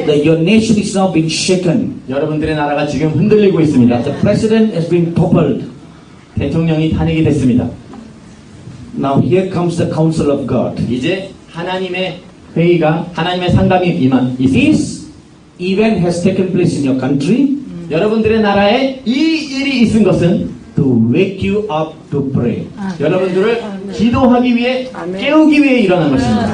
your nation is now being shaken. 여러분들의 나라가 지금 흔들리고 있습니다. The president has been toppled. 대통령이 탄핵이 됐습니다. Now here comes the counsel of God. 이제 하나님의 회의가 하나님의 상담이 임한 This event has taken place in your country 여러분들의 나라에 이 일이 있은 것은 to wake you up to pray. 여러분들을 기도하기 위해 깨우기 위해 일어난 것입니다.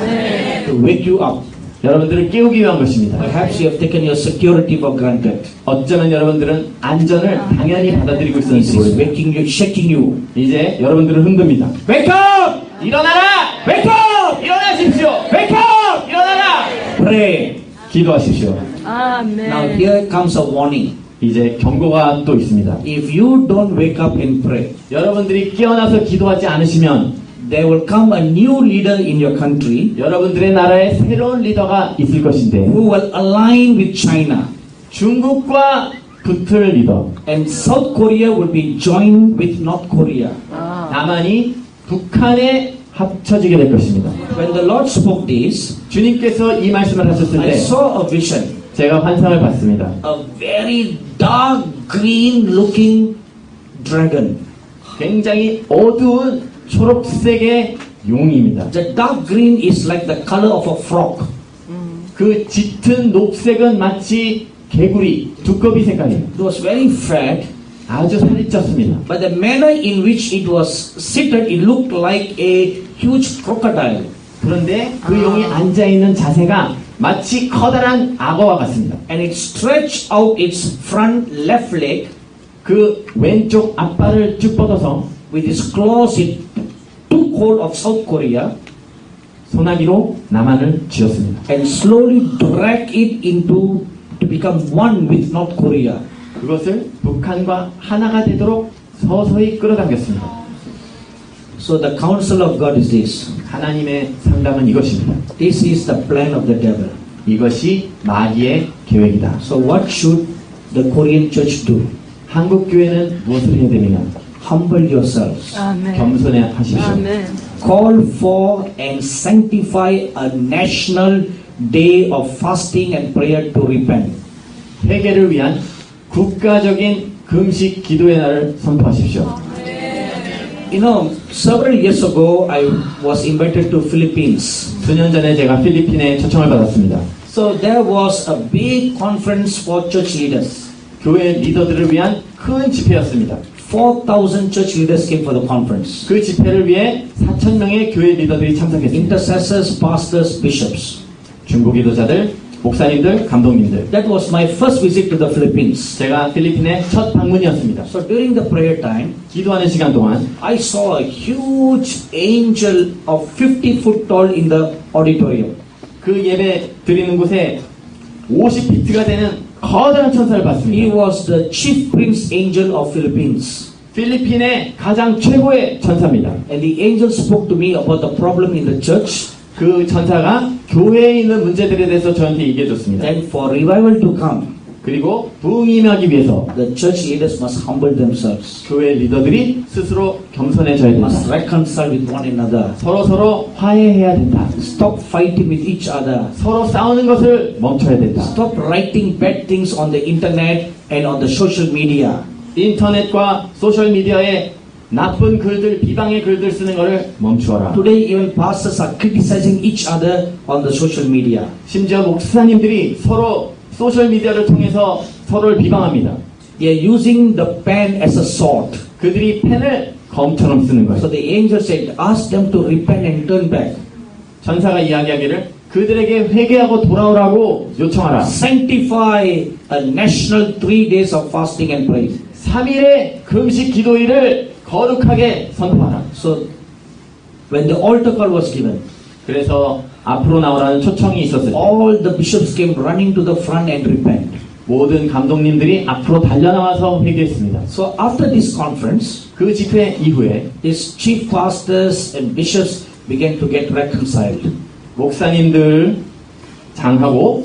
To wake you up. 여러분들을 깨우기 위한 것입니다. Perhaps you have taken your security for granted. 어쩌면 여러분들은 안전을 당연히 받아들이고 This 있었는지 is 모릅니다. waking you, shaking you. 이제 여러분들을 흔듭니다. Wake up! 일어나라! Wake up! 일어나십시오! Wake up! 일어나라! Pray. 기도하십시오. Now here comes a warning. 이제 경고가 또 있습니다. If you don't wake up and pray, 여러분들이 깨어나서 기도하지 않으시면 there will come a new leader in your country 여러분들의 나라에 새로운 리더가 있을 것인데 who will align with China. 중국과 붙을 리더 And South Korea will be joined with North Korea. 남한이 북한에 합쳐지게 될 것입니다. When the Lord spoke this, 주님께서 이 말씀을 하셨을 I 때 saw a vision. 제가 환상을 봤습니다. A very dark green looking dragon. 굉장히 어두운 초록색의 용입니다. The dark green is like the color of a frog. 그 짙은 녹색은 마치 개구리, 두꺼비 색깔이에요. It was very fat, 아주 살이 쪘습니다. but the manner in which it was seated, it looked like a huge crocodile. 그런데 그 용이 앉아있는 자세가 마치 커다란 악어와 같습니다. And it stretched out its front left leg. 그 왼쪽 앞발을 쭉 뻗어서 With its claws, it took hold of South Korea 소나기로 남한을 쥐었습니다. and slowly dragged it into to become one with North Korea. 그것을 북한과 하나가 되도록 서서히 끌어당겼습니다. So the counsel of God is this. 하나님의 상담은 이것입니다. This is the plan of the devil. 이것이 마귀의 계획이다. So what should the Korean church do? 한국 교회는 무엇을 해야 되느냐? Humble yourselves. 겸손해 하십시오. Call for and sanctify a national day of fasting and prayer to repent. 회개를 위한 국가적인 금식 기도의 날을 선포하십시오. You know, several years ago, I was invited to Philippines. 수년 전에 제가 필리핀에 초청을 받았습니다. So there was a big conference for church leaders. 교회 리더들을 위한 큰 집회였습니다. 4,000 church leaders came for the conference. 그 집회를 위해 4,000명의 교회 리더들이 참석했습니다. Intercessors, pastors, bishops. 중보 기도자들, 목사님들, 감독님들. That was my first visit to the Philippines. 제가 필리핀의 첫 방문이었습니다. So during the prayer time, 기도하는 시간 동안 I saw a huge angel of 50 foot tall in the auditorium. 그 예배 드리는 곳에 50피트가 되는 커다란 천사를 He 봤습니다. was the chief prince angel of Philippines. 필리핀의 가장 최고의 천사입니다. And the angel spoke to me about the problem in the church. 그 천사가 교회에 있는 문제들에 대해서 저한테 얘기해 줬습니다. And for revival to come, 그리고 부흥이 임하기 위해서 the church leaders must humble themselves, 교회 리더들이 스스로 겸손해져야 된다. must reconcile with one another, 서로 화해해야 된다. stop fighting with each other, 서로 싸우는 것을 멈춰야 된다. stop writing bad things on the internet and on the social media. 인터넷과 소셜 미디어에 나쁜 글들, 비방의 글들 쓰는 것을 멈추어라. Today even pastors are criticizing each other on the social media. 심지어 목사님들이 서로 소셜 미디어를 통해서 서로를 비방합니다. They are using the pen as a sword. 그들이 펜을 검처럼 쓰는 So 거예요. the angel said, ask them to repent and turn back. 천사가 이야기하기를 그들에게 회개하고 돌아오라고 요청하라. Sanctify a national 3 days of fasting and prayer. 3일의 금식 기도일을 거룩하게 선포하라. So when the altar call was given, 그래서 앞으로 나오라는 초청이 있었을 때 all the bishops came running to the front and repent. 모든 감독님들이 앞으로 달려나와서 회개했습니다. So after this conference, 그 집회 이후에 these chief pastors and bishops began to get reconciled. 목사님들, 장하고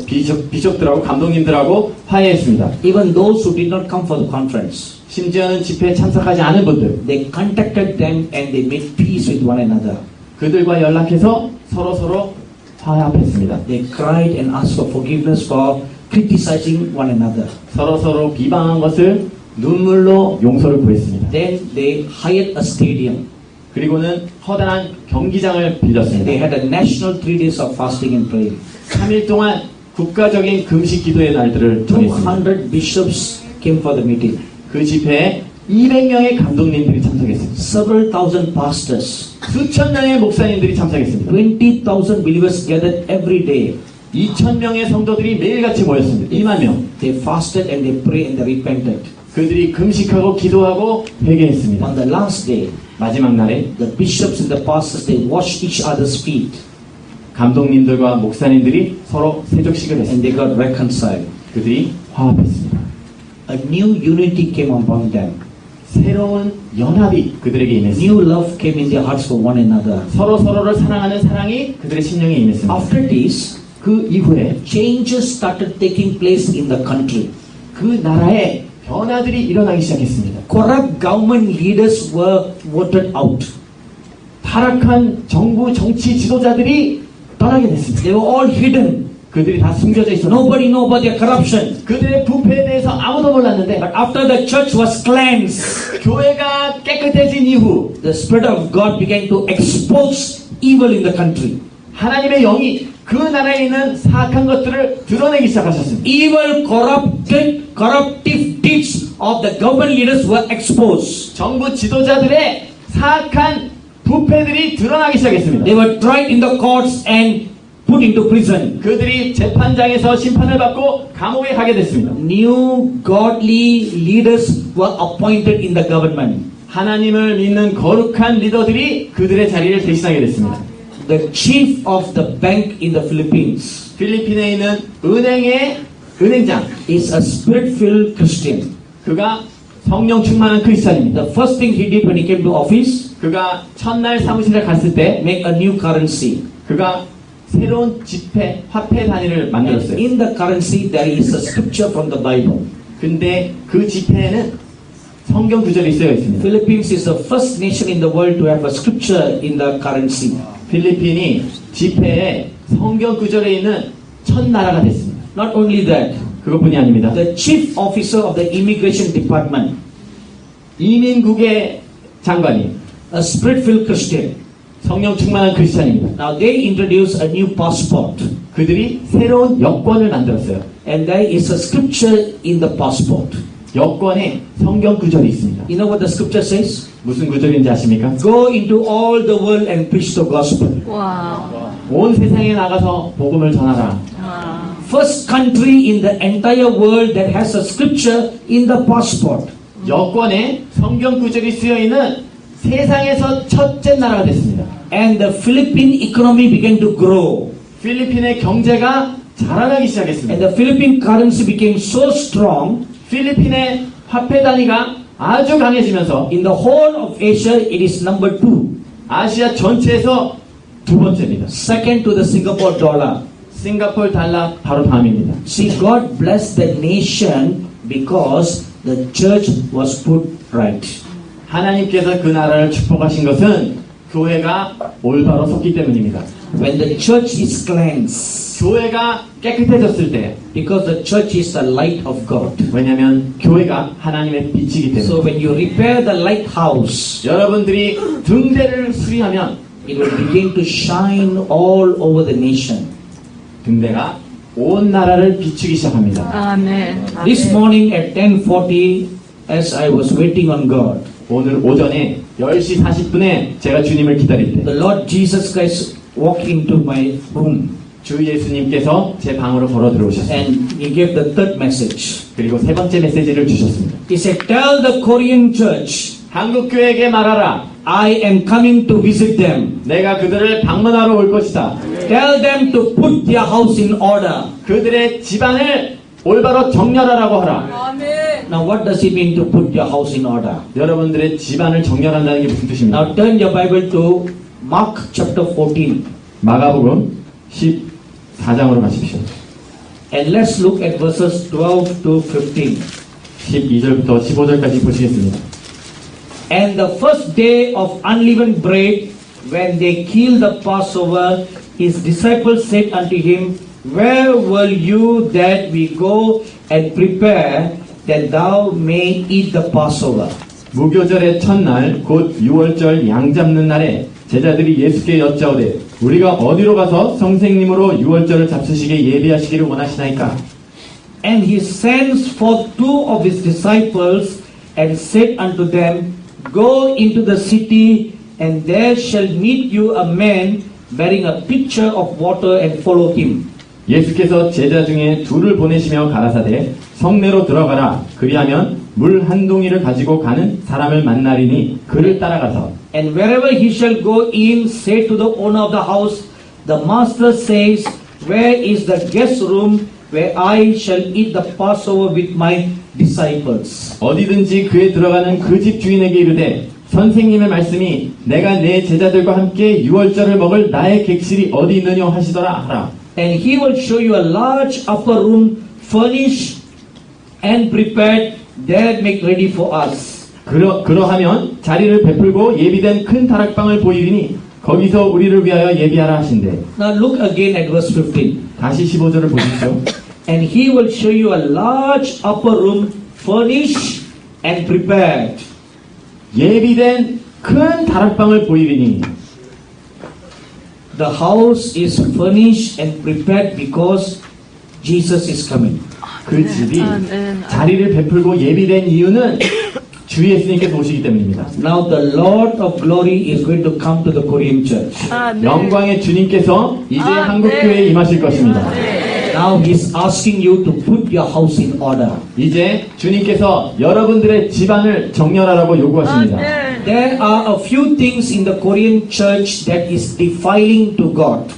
비숍들하고 감독님들하고 화해했습니다. Even those who did not come for the conference, 심지어는 집회에 참석하지 않은 분들, they contacted them and they made peace with one another. 그들과 연락해서 서로 화합했습니다. They cried and asked for forgiveness for criticizing one another. 서로 비방한 것을 눈물로 용서를 구했습니다. Then they hired a stadium. 그리고는 커다란 경기장을 They 빌렸습니다. had a national 3 days of fasting and praying. 3일 동안 국가적인 금식 기도의 날들을 정했습니다. 200 bishops came for the meeting. 그 집회에 200명의 감독님들이 참석했습니다. Several thousand pastors. 수천 명의 목사님들이 참석했습니다. 20,000 believers gathered every day. 2,000명의 성도들이 매일같이 모였습니다. 2만 명. They fasted and they prayed and they repented. 그들이 금식하고 기도하고 회개했습니다. On the last day, 마지막 날에 the bishops and the pastors, they washed each other's feet 감독님들과 목사님들이 서로 세족식을 and 했습니다. they got reconciled. 그들이 화합했습니다. A new unity came upon them. 새로운 연합이 그들에게 임했습니다. New love came in their hearts for one another. 서로를 사랑하는 사랑이 그들의 심령에 임했습니다. After this, 그 이후에 changes started taking place in the country. 그 나라에 변화들이 일어나기 시작했습니다. Corrupt government leaders were voted out. 타락한 정부 정치 지도자들이 떠나게 됐습니다. They were all hidden. 그들이 다 숨겨져 있었습니다. Nobody knew about their corruption. 그들의 부패에 대해서 아무도 몰랐는데 But after the church was cleansed, 교회가 깨끗해진 이후 the Spirit of God began to expose evil in the country. 하나님의 영이 그 나라에 있는 사악한 것들을 드러내기 시작하셨습니다. Evil, corruptive deeds of the government leaders were exposed. 정부 지도자들의 사악한 부패들이 드러나기 시작했습니다. They were tried in the courts and put into prison. 그들이 재판장에서 심판을 받고 감옥에 가게 됐습니다. New godly leaders were appointed in the government. 하나님을 믿는 거룩한 리더들이 그들의 자리를 대신하게 됐습니다. The chief of the bank in the Philippines 필리핀에 있는 은행의 은행장, is a spirit-filled Christian. 그가 성령 충만한 크리스찬입니다. The first thing he did when he came to office, 그가 첫날 사무실에 갔을 때 make a new currency. 그가 새로운 지폐, 화폐 단위를 And 만들었어요. in the currency there is a scripture from the Bible. 근데 그 지폐에는 성경 구절이 쓰여 있습니다. Philippines is the first nation in the world to have a scripture in the currency. 필리핀이 지폐에 성경 구절에 있는 첫 나라가 됐습니다. Not only that, 그것뿐이 아닙니다. the chief officer of the immigration department, 이민국의 장관이 a spirit-filled Christian. 성령 충만한 크리스찬입니다. Now they introduced a new passport, 그들이 새로운 여권을 만들었어요. and there is a scripture in the passport. 여권에 성경 구절이 있습니다. You know what the scripture says? 무슨 구절인지 아십니까? Go into all the world and preach the gospel. Wow. 온 세상에 나가서 복음을 전하라. Wow. First country in the entire world that has a scripture in the passport. 여권에 성경 구절이 쓰여 있는 세상에서 첫째 나라가 됐습니다. And the Philippine economy began to grow. 필리핀의 경제가 자라나기 And 시작했습니다. the Philippine currency became so strong, 필리핀의 화폐 단위가 아주 강해지면서 in the whole of Asia it is number 2. 아시아 전체에서 두 번째입니다. Second to the Singapore dollar. 싱가포르 달러 바로 다음입니다. See, God blessed the nation because the church was put right. 하나님께서 그 나라를 축복하신 것은 교회가 올바로 섰기 때문입니다. When the church is cleansed, 교회가 깨끗해졌을 때, because the church is the light of God. 왜냐하면 교회가 하나님의 빛이기 So 때문에 when you repair the lighthouse, 여러분들이 등대를 수리하면 it will begin to shine all over the nation. 등대가 온 나라를 비추기 시작합니다. Amen. This morning at 10:40, as I was waiting on God, 오늘 오전에 10시 40분에 제가 주님을 기다릴 때 the Lord Jesus Christ walked into my room 주 예수님께서 제 방으로 걸어 들어오셨습니다. and He gave the third message. 그리고 세 번째 메시지를 주셨습니다. He said, "Tell the Korean church, 한국 교회에게 말하라. I am coming to visit them. 내가 그들을 방문하러 올 것이다. Tell them to put their house in order." 그들의 집안을 올바로 정렬하라고 하라. Now, what does it mean to put your house in order? 여러분들의 집안을 정렬한다는 게 무슨 뜻입니까? Now, turn your Bible to Mark chapter 14, 마가복음 14장으로 가십시오. and let's look at verses 12 to 15. 12절부터 15절까지 보시겠습니다. And the first day of unleavened bread, when they killed the Passover, his disciples said unto him, Where will you that we go and prepare that thou may eat the Passover? 무교절의 첫날 곧 6월절 양 잡는 날에 제자들이 예수께 여짜오되 우리가 어디로 가서 선생님으로 6월절을 잡수시게 예비하시기를 원하시나이까? And he sends forth 2 of his disciples and said unto them, Go into the city, and there shall meet you a man bearing a pitcher of water, and follow him. 예수께서 제자 중에 2를 보내시며 가라사대 성내로 들어가라. 그리하면 물 한 동이를 가지고 가는 사람을 만나리니 그를 따라가서 And wherever he shall go in, say to the owner of the house, The master says, Where is the guest room where I shall eat the Passover with my disciples? 어디든지 그에 들어가는 그 집 주인에게 이르되 선생님의 말씀이 내가 내 제자들과 함께 6월절을 먹을 나의 객실이 어디 있느냐 하시더라 하라. And he will show you a large upper room, furnished and prepared. There make ready for us. 그러하면 자리를 베풀고 예비된 큰 다락방을 보이리니 거기서 우리를 위하여 예비하라 하신대. Now look again at verse 15. 다시 15절을 보십시오. And he will show you a large upper room, furnished and prepared. 예비된 큰 다락방을 보이리니 The house is furnished and prepared because Jesus is coming. 그 집이 자리를 베풀고 예비된 이유는 주 예수님께서 오시기 때문입니다. Now the Lord of glory is going to come to the Korean church. 영광의 주님께서 이제 한국교회에 임하실 것입니다. Now he's asking you to put your house in order. 이제 주님께서 여러분들의 집안을 정렬하라고 요구하십니다. There are a few things in the Korean church that is defiling to God.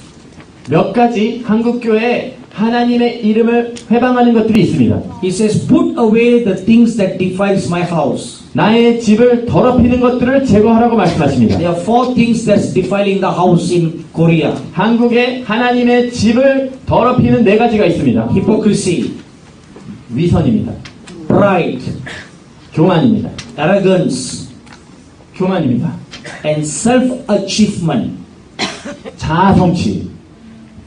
몇 가지 한국교회에 하나님의 이름을 회방하는 것들이 있습니다. He says, put away the things that defiles my house. 나의 집을 더럽히는 것들을 제거하라고 말씀하십니다. There are 4 things that's defiling the house in Korea. 한국에 하나님의 집을 더럽히는 4가지가 있습니다. Hypocrisy, 위선입니다. pride, 교만입니다. arrogance, 교만입니다. and self-achievement. 자아 성취.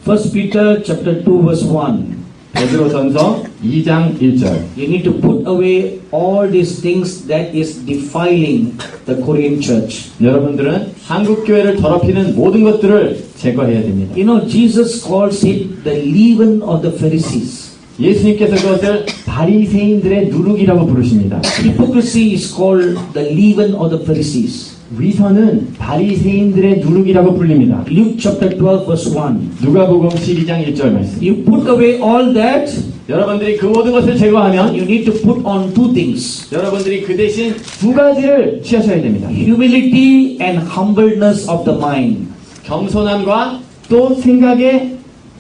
1 Peter chapter 2 verse 1. 베드로전서 2장 1절. You need to put away all these things that is defiling the Korean church. 여러분들은 한국 교회를 더럽히는 모든 것들을 제거해야 됩니다. You know, Jesus calls it the leaven of the Pharisees. 예수님께서 그것을 바리새인들의 누룩이라고 부르십니다. Hypocrisy is called the leaven of the Pharisees. 위선은 바리새인들의 누룩이라고 불립니다. Luke chapter 12 verse 1. 누가복음 12장 1절 말씀. You put away all that, 여러분들이 그 모든 것을 제거하면 you need to put on 2 things. 여러분들이 그 대신 2가지를 취하셔야 됩니다. Humility and humbleness of the mind. 겸손함과 또 생각의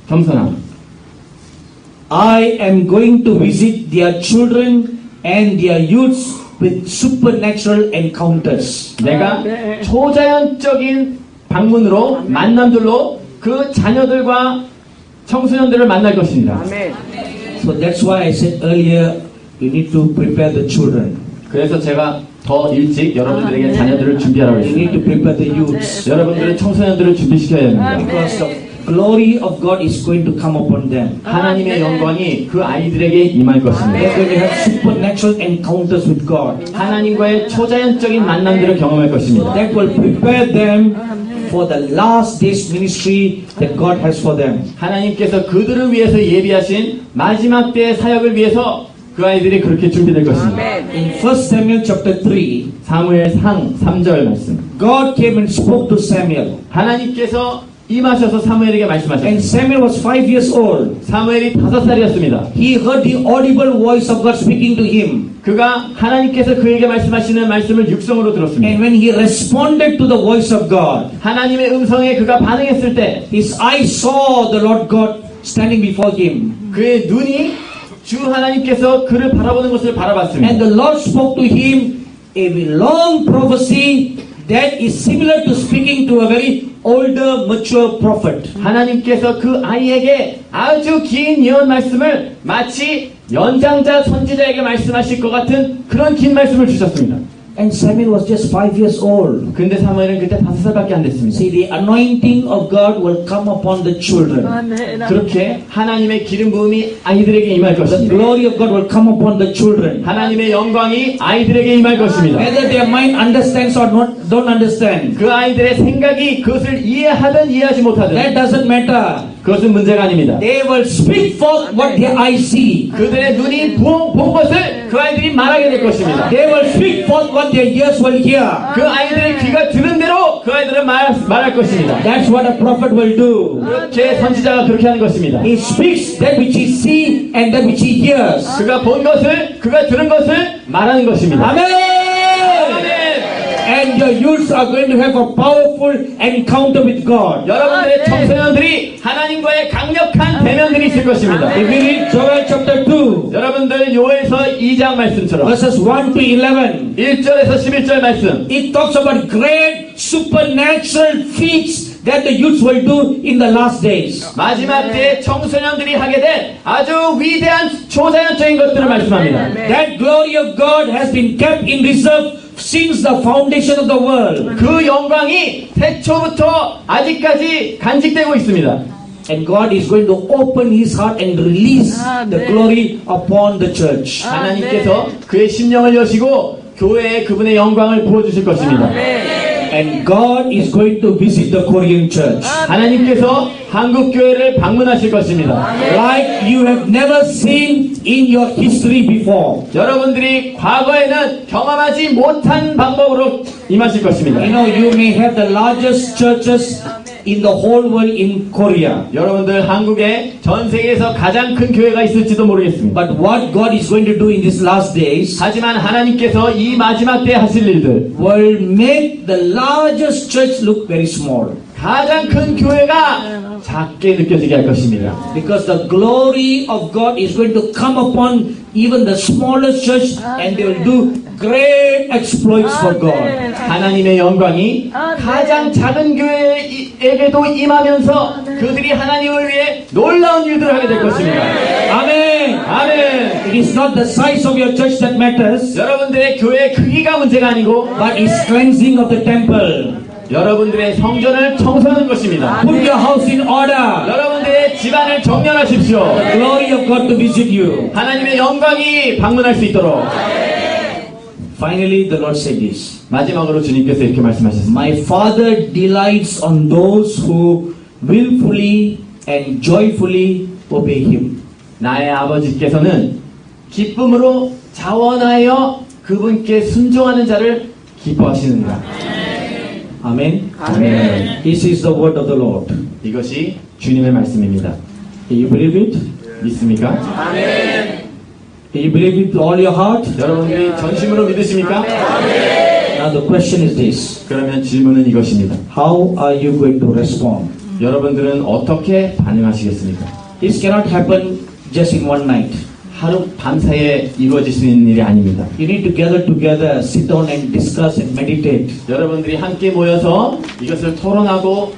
겸손함. I am going to visit their children and their youths with supernatural encounters. 내가 초자연적인 방문으로 만남들로 그 자녀들과 청소년들을 만날 것입니다. So that's why I said earlier, you need to prepare the children. 그래서 제가 더 일찍 여러분들에게 자녀들을 준비하라고 You need 했습니다. to prepare the youths. 여러분들은 청소년들을 준비시켜야 됩니다. Because the glory of God is going to come upon them. 하나님의 영광이 그 아이들에게 임할 They 것입니다. are going to have supernatural encounters with God. 하나님과의 초자연적인 만남들을 경험할 것입니다. That will prepare them for the last days ministry that God has for them. 하나님께서 그들을 위해서 예비하신 마지막 때의 사역을 위해서 그 아이들이 그렇게 준비될 것입니다. In 1 Samuel chapter 3, 사무엘상 3절 말씀. God came and spoke to Samuel. 하나님께서 임하셔서 사무엘에게 And 말씀하셨습니다. Samuel was 5 years old. 사무엘이 5살이었습니다. He heard the audible voice of God speaking to him. 그가 하나님께서 그에게 말씀하시는 말씀을 육성으로 들었습니다. And when he responded to the voice of God, 하나님의 음성에 그가 반응했을 때 his eyes saw the Lord God standing before him. 그의 눈이 주 하나님께서 그를 바라보는 것을 바라봤습니다. And the Lord spoke to him a long prophecy that is similar to speaking to a very older, mature prophet. 하나님께서 그 아이에게 아주 긴 예언 말씀을 마치 연장자 선지자에게 말씀하실 것 같은 그런 긴 말씀을 주셨습니다. And Samuel was just 5 years old. 근데 사무엘은 그때 5살밖에 안 됐습니다. See, the anointing of God will come upon the children. 그렇게 하나님의 기름 부음이 아이들에게 임할 The 것입니다. glory of God will come upon the children. 하나님의 영광이 아이들에게 임할 것입니다. Whether their mind understands or not, don't understand. 그 아이들의 생각이 그것을 이해하든 이해하지 못하든 That doesn't matter. 그것은 문제가 아닙니다. They will speak forth what their eyes see. 그들의 눈이 본 것을 그 아이들이 말하게 될 것입니다. They will speak forth what their ears will hear. 그 아이들의 귀가 들은 대로 그 아이들은 말할 것입니다. That's what a prophet will do. 그렇게 선지자가 그렇게 하는 것입니다. He speaks that which he sees and that which he hears. 그가 본 것을, 그가 들은 것을 말하는 것입니다. Amen. And your youths are going to have a powerful encounter with God. 여러분들의 청소년들이 하나님과의 강력한 대면들이 있을 것입니다. If you read Joel chapter 2, 여러분들 요엘서 2장 말씀처럼 verses 1 to 11, 1절에서 11절 말씀, it talks about great supernatural feats that the youths will do in the last days. 마지막 때에 청소년들이 하게 될 아주 위대한 초자연적인 것들을 말씀합니다. That glory of God has been kept in reserve since the foundation of the world. 그 영광이 태초부터 아직까지 간직되고 있습니다. And God is going to open His heart and release the glory upon the church. 하나님께서 그의 심령을 여시고 교회에 그분의 영광을 부어주실 것입니다. And God is going to visit the Korean church 하나님께서 한국 교회를 방문하실 것입니다. like you have never seen in your history before. 여러분들이 과거에는 경험하지 못한 방법으로 임하실 것입니다. You know, you may have the largest churches in the whole world in Korea. 여러분들 한국에 전 세계에서 가장 큰 교회가 있을지도 모르겠습니다. But what God is going to do in these last days 하지만 하나님께서 이 마지막 때 하실 일들, will make the largest church look very small. 가장 큰 교회가 작게 느껴지게 할 것입니다. Because the glory of God is going to come upon even the smallest church and they will do great exploits for God. 하나님의 영광이 가장 작은 교회에게도 임하면서 그들이 하나님을 위해 놀라운 일들을 하게 될 것입니다. Amen. 아멘. It is not the size of your church that matters, 여러분들의 교회 크기가 문제가 아니고 but it's cleansing of the temple. 여러분들의 성전을 청소하는 것입니다. Put your house in order. 여러분들의 집안을 정렬하십시오. The glory of God to visit you. 하나님의 영광이 방문할 수 있도록. Finally, the Lord said this. 마지막으로 주님께서 이렇게 말씀하셨습니다. My Father delights on those who willfully and joyfully obey Him. 나의 아버지께서는 기쁨으로 자원하여 그분께 순종하는 자를 기뻐하시는가. Amen. 아멘. This is the word of the Lord. 이것이 주님의 말씀입니다. Do you believe it? 믿습니까? Do you believe it with all your heart? 여러분들이 전심으로 믿으십니까? Now the question is this. 그러면 질문은 이것입니다. How are you going to respond? 여러분들은 어떻게 반응하시겠습니까? This cannot happen just in one night. 하루 밤사이에 이루어질 수 있는 일이 아닙니다. You need to gather together, sit down and discuss and meditate 여러분들이 함께 모여서 이것을 토론하고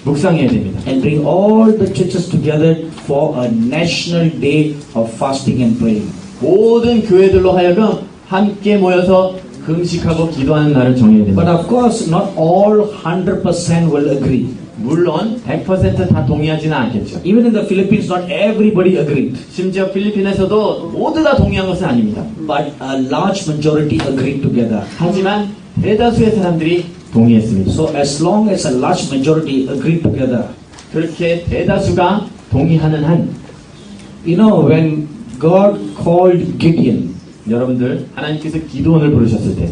묵상해야 됩니다. and bring all the churches together for a national day of fasting and praying. 모든 교회들로 하여금 함께 모여서 금식하고 기도하는 날을 정해야 But 됩니다. of course, not all 100% will agree. 물론 100% 다 동의하지는 않겠죠. Even in the Philippines, not everybody agreed. 심지어 필리핀에서도 모두 다 동의한 것은 아닙니다. But a large majority agreed together. 하지만 대다수의 사람들이 동의했습니다. So as long as a large majority agreed together, 그렇게 대다수가 동의하는 한 you know, when God called Gideon 여러분들 하나님께서 기도원을 부르셨을 때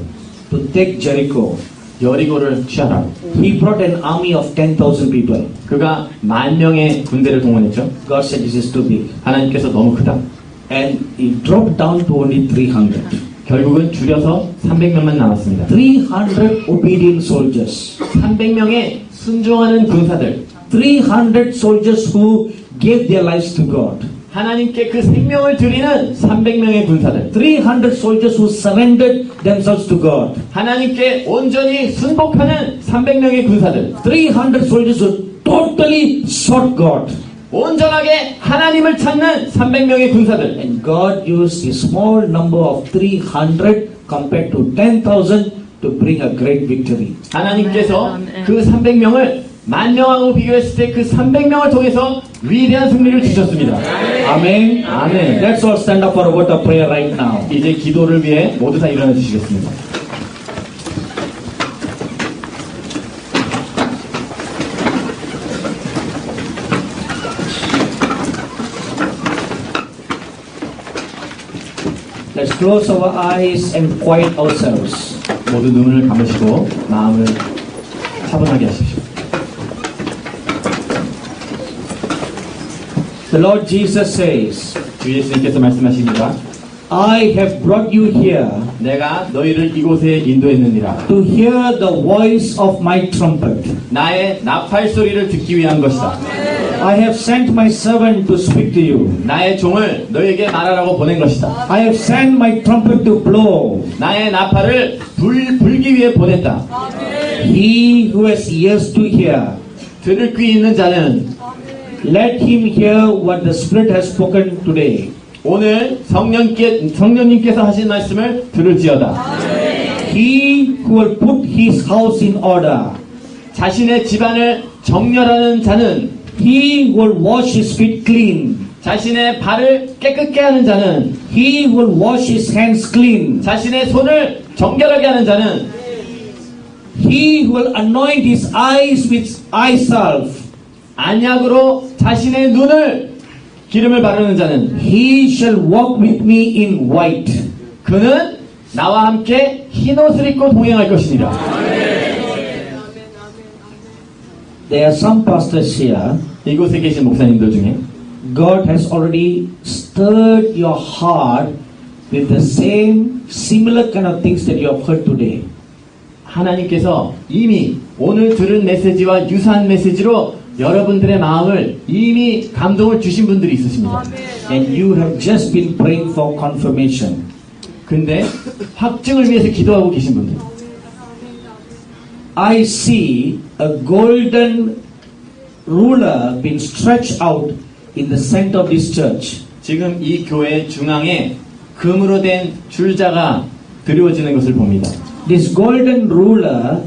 to take Jericho, 여리고를 취하라. He brought an army of 10,000 people. 그가 10,000명의 군대를 동원했죠. God said this is too big. 하나님께서 너무 크다. And He dropped down to only 300. 결국은 줄여서 300명만 남았습니다. 300 obedient soldiers. 300명의 순종하는 군사들. 300 soldiers who gave their lives to God. 하나님께 그 생명을 드리는 300명의 군사들. 300 soldiers who surrendered themselves to God. 하나님께 온전히 순복하는 300명의 군사들. 300 soldiers who totally sought God. 온전하게 하나님을 찾는 300명의 군사들. And God used a small number of 300 compared to 10,000 to bring a great victory. 하나님께서 그 300명을 10,000명하고 비교했을 때 그 300명을 통해서 위대한 승리를 주셨습니다. Amen. 아멘. Let's all stand up for a word of prayer right now. 이제 기도를 위해 모두 다 일어나 주시겠습니다. Let's close our eyes and quiet ourselves. 모두 눈을 감으시고 마음을 차분하게 하십시오. The Lord Jesus says, 주 예수님께서 말씀하십니다. I have brought you here 내가 너희를 이곳에 인도했느니라. to hear the voice of my trumpet. 나의 나팔 소리를 듣기 위한 것이다. I have sent my servant to speak to you. 나의 종을 너에게 말하라고 보낸 것이다. I have sent my trumpet to blow. 나의 나팔을 불기 위해 보냈다. He who has ears to hear, 들을 귀 있는 자는 let him hear what the Spirit has spoken today. 오늘 성령님께서 하신 말씀을 들을지어다. He who will put his house in order, 자신의 집안을 정렬하는 자는 he who will wash his feet clean, 자신의 발을 깨끗게 하는 자는 he who will wash his hands clean, 자신의 손을 정결하게 하는 자는 he who will anoint his eyes with eye salve, 안약으로 자신의 눈을 기름을 바르는 자는 he shall walk with me in white. 그는 나와 함께 흰 옷을 입고 동행할 것이니라. There are some pastors here. 이곳에 계신 목사님들 중에 God has already stirred your heart with the same similar kind of things that you have heard today. 하나님께서 이미 오늘 들은 메시지와 유사한 메시지로 여러분들의 마음을 이미 감동을 주신 분들이 있으십니다. And you have just been praying for confirmation. 근데 확증을 위해서 기도하고 계신 분들, I see a golden ruler being stretched out in the center of this church. 지금 이 교회 중앙에 금으로 된 줄자가 드리워지는 것을 봅니다. This golden ruler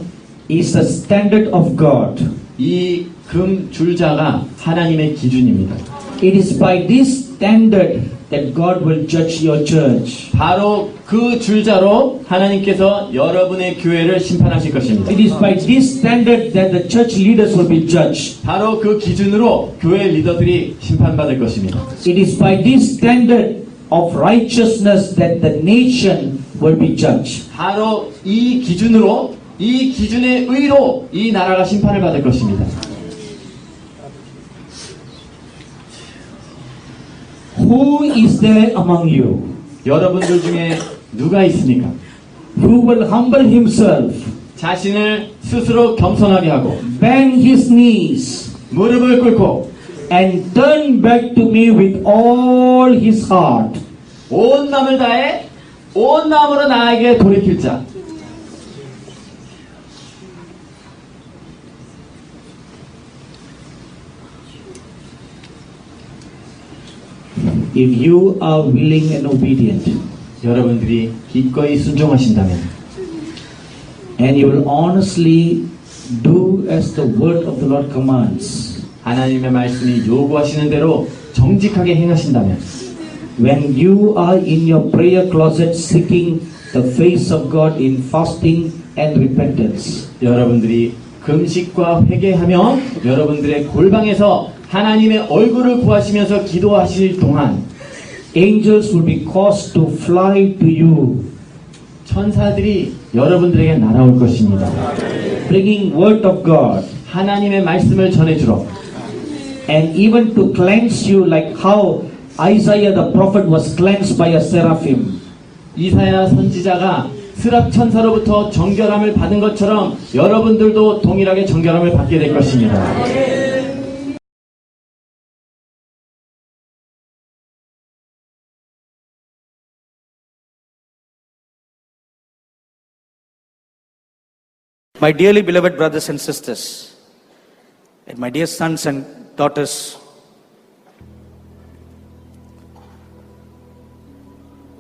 is the standard of God. 이 금 줄자가 하나님의 기준입니다. It is by this standard that God will judge your church. 바로 그 줄자로 하나님께서 여러분의 교회를 심판하실 것입니다. It is by this standard that the church leaders will be judged. 바로 그 기준으로 교회 리더들이 심판받을 것입니다. It is by this standard of righteousness that the nation will be judged. 바로 이 기준으로, 이 기준의 의로 이 나라가 심판을 받을 것입니다. Who is there among you 여러분들 중에 누가 있습니까? who will humble himself, 자신을 스스로 겸손하게 하고 bend his knees, 무릎을 꿇고 and turn back to me with all his heart? 온 마음을 다해 온 마음으로 나에게 돌이킬 자. If you are willing and obedient, 여러분들이 기꺼이 순종하신다면 and you will honestly do as the word of the Lord commands, 하나님의 말씀이 요구하시는 대로 정직하게 행하신다면 when you are in your prayer closet seeking the face of God in fasting and repentance, 여러분들이 금식과 회개하며 여러분들의 골방에서 하나님의 얼굴을 구하시면서 기도하실 동안 angels will be caused to fly to you, 천사들이 여러분들에게 날아올 것입니다. bringing word of God, 하나님의 말씀을 전해주러 and even to cleanse you like how Isaiah the prophet was cleansed by a seraphim. 이사야 선지자가 스랍 천사로부터 정결함을 받은 것처럼 여러분들도 동일하게 정결함을 받게 될 것입니다. My dearly beloved brothers and sisters, and my dear sons and daughters,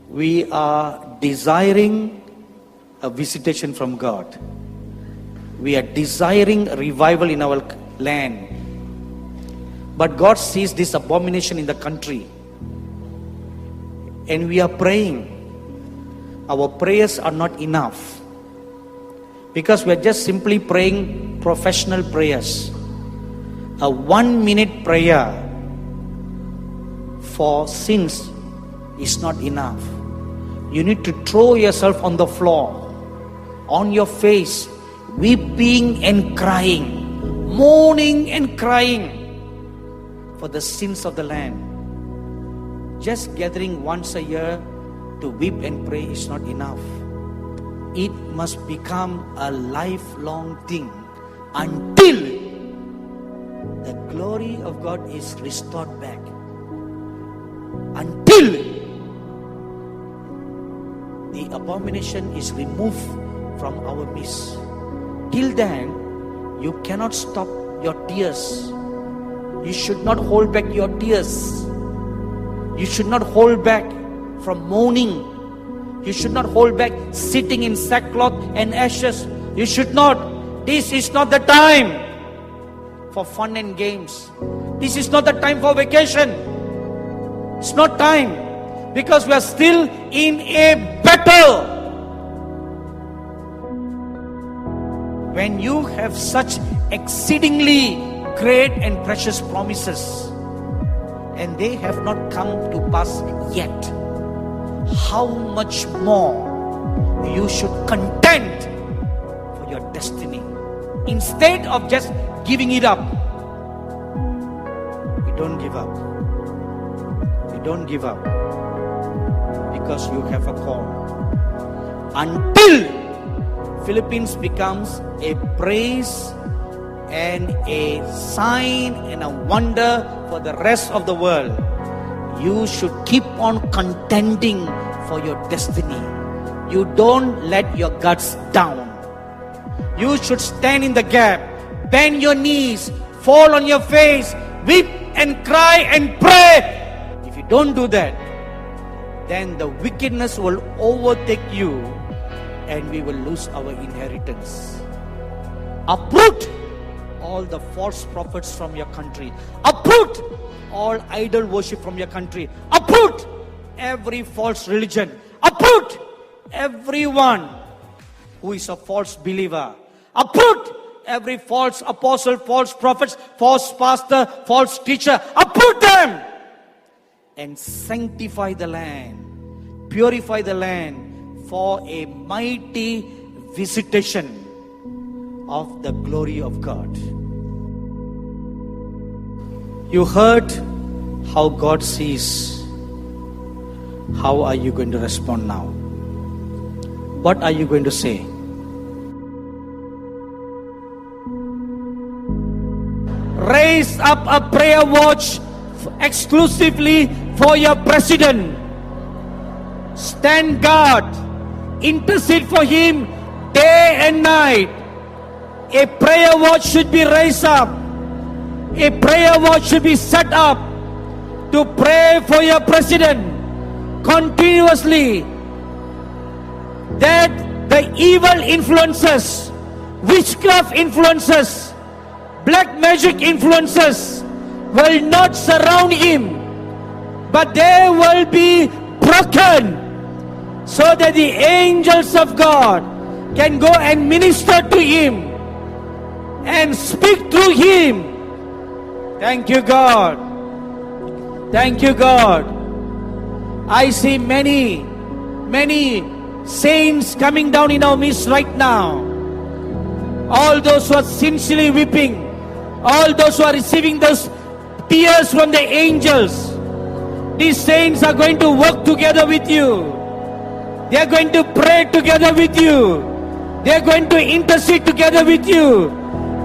we are desiring a visitation from God. We are desiring revival in our land. But God sees this abomination in the country. And we are praying. Our prayers are not enough. Because we are just simply praying professional prayers. A 1-minute prayer for sins is not enough. You need to throw yourself on the floor, on your face, weeping and crying, mourning and crying for the sins of the land. Just gathering once a year to weep and pray is not enough. It must become a lifelong thing until the glory of God is restored back. Until the abomination is removed from our midst. Till then, you cannot stop your tears. You should not hold back your tears. You should not hold back from mourning. You should not hold back sitting in sackcloth and ashes. You should not. This is not the time for fun and games. This is not the time for vacation. It's not time, because we are still in a battle. When you have such exceedingly great and precious promises, and they have not come to pass yet, how much more you should contend for your destiny, instead of just giving it up. You don't give up. You don't give up, because you have a call. Until Philippines becomes a praise and a sign and a wonder for the rest of the world, you should keep on contending for your destiny. You don't let your guts down. You should stand in the gap, bend your knees, fall on your face, weep and cry and pray. If you don't do that, then the wickedness will overtake you and we will lose our inheritance. Uproot all the false prophets from your country. Uproot all idol worship from your country. Uproot every false religion. Uproot everyone who is a false believer. Uproot every false apostle, false prophet, false pastor, false teacher. Uproot them and sanctify the land, purify the land for a mighty visitation of the glory of God. You heard how God sees. How are you going to respond now? What are you going to say? Raise up a prayer watch exclusively for your president. Stand guard. Intercede for him day and night. A prayer watch should be raised up. A prayer watch should be set up to pray for your president continuously, that the evil influences, witchcraft influences, black magic influences will not surround him, but they will be broken, so that the angels of God can go and minister to him and speak through him. Thank you, God. Thank you, God. I see many saints coming down in our midst right now. All those who are sincerely weeping, all those who are receiving those tears from the angels, these saints are going to work together with you. They are going to pray together with you. They are going to intercede together with you.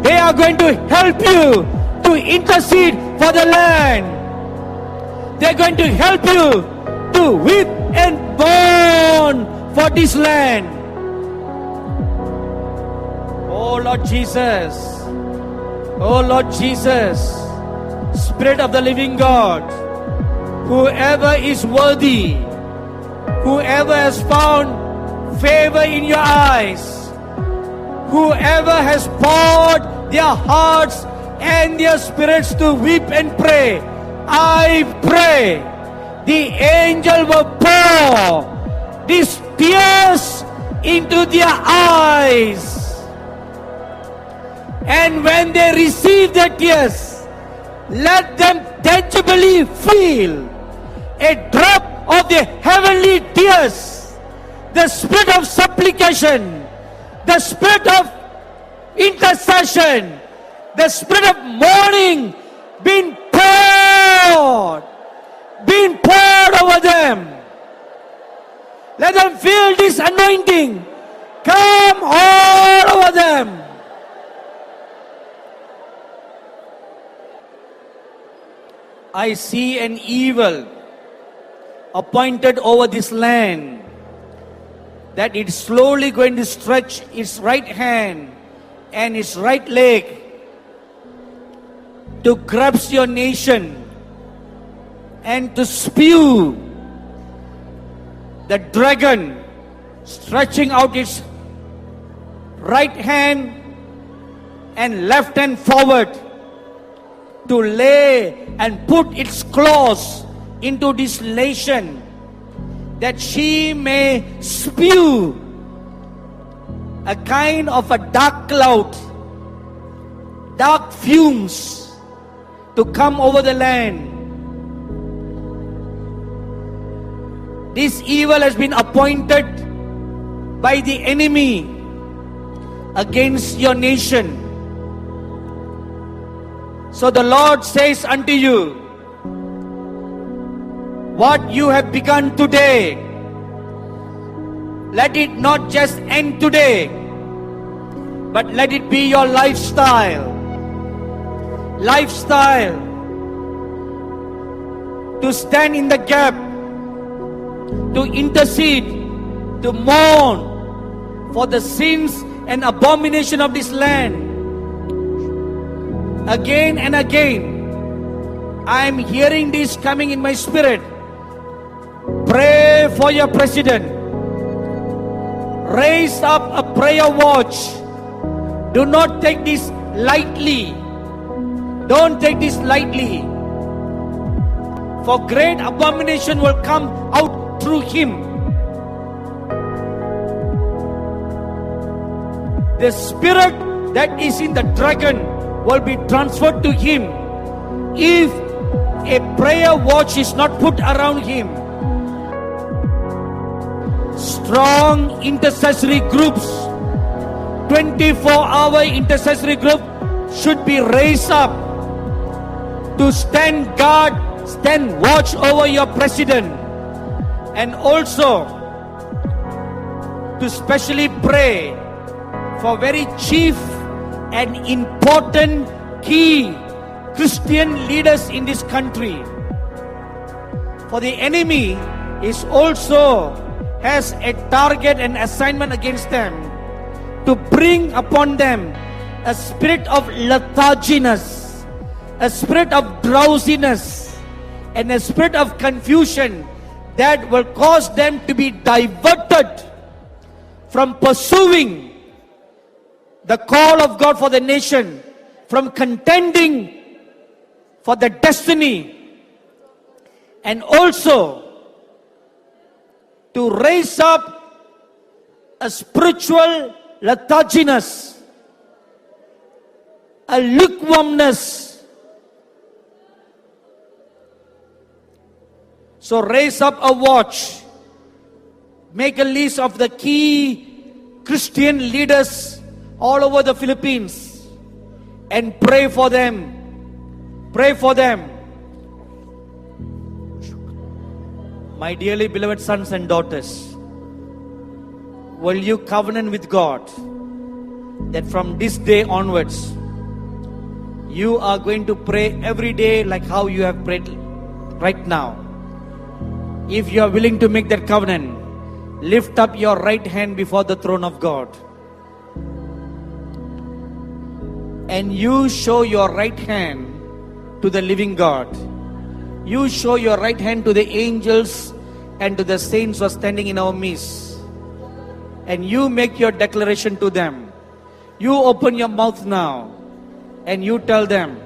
They are going to help you to intercede for the land. They are going to help you to weep and mourn for this land. Oh Lord Jesus, oh Lord Jesus, Spirit of the living God, whoever is worthy, whoever has found favor in your eyes. Whoever has poured their hearts and their spirits to weep and pray, I pray the angel will pour these tears into their eyes. And when they receive the tears, let them tangibly feel a drop of the heavenly tears, the spirit of supplication, the spirit of intercession, the spirit of mourning being poured over them. Let them feel this anointing come all over them. I see an evil appointed over this land, that it's slowly going to stretch its right hand and its right leg to grasp your nation and to spew the dragon, stretching out its right hand and left hand forward to lay and put its claws into this nation, that she may spew a kind of a dark cloud, dark fumes to come over the land. This evil has been appointed by the enemy against your nation. So the Lord says unto you, what you have begun today, let it not just end today, but let it be your lifestyle. Lifestyle to stand in the gap, to intercede, to mourn for the sins and abomination of this land. Again and again, I am hearing this coming in my spirit. Pray for your president. Raise up a prayer watch. Do not take this lightly. Don't take this lightly. For great abomination will come out through him. The spirit that is in the dragon will be transferred to him if a prayer watch is not put around him. Strong intercessory groups, 24-hour intercessory group should be raised up to stand guard, stand watch over your president, and also to specially pray for very chief and important key Christian leaders in this country. For the enemy is also has a target and assignment against them to bring upon them a spirit of letharginess, a spirit of drowsiness, and a spirit of confusion that will cause them to be diverted from pursuing the call of God for the nation, from contending for the destiny, and also to raise up a spiritual letharginess, a lukewarmness. So raise up a watch, make a list of the key Christian leaders all over the Philippines and pray for them. Pray for them. My dearly beloved sons and daughters, will you covenant with God that from this day onwards, you are going to pray every day like how you have prayed right now? If you are willing to make that covenant, lift up your right hand before the throne of God. And you show your right hand to the living God. You show your right hand to the angels and to the saints who are standing in our midst. and you make your declaration to them. You open your mouth now and you tell them,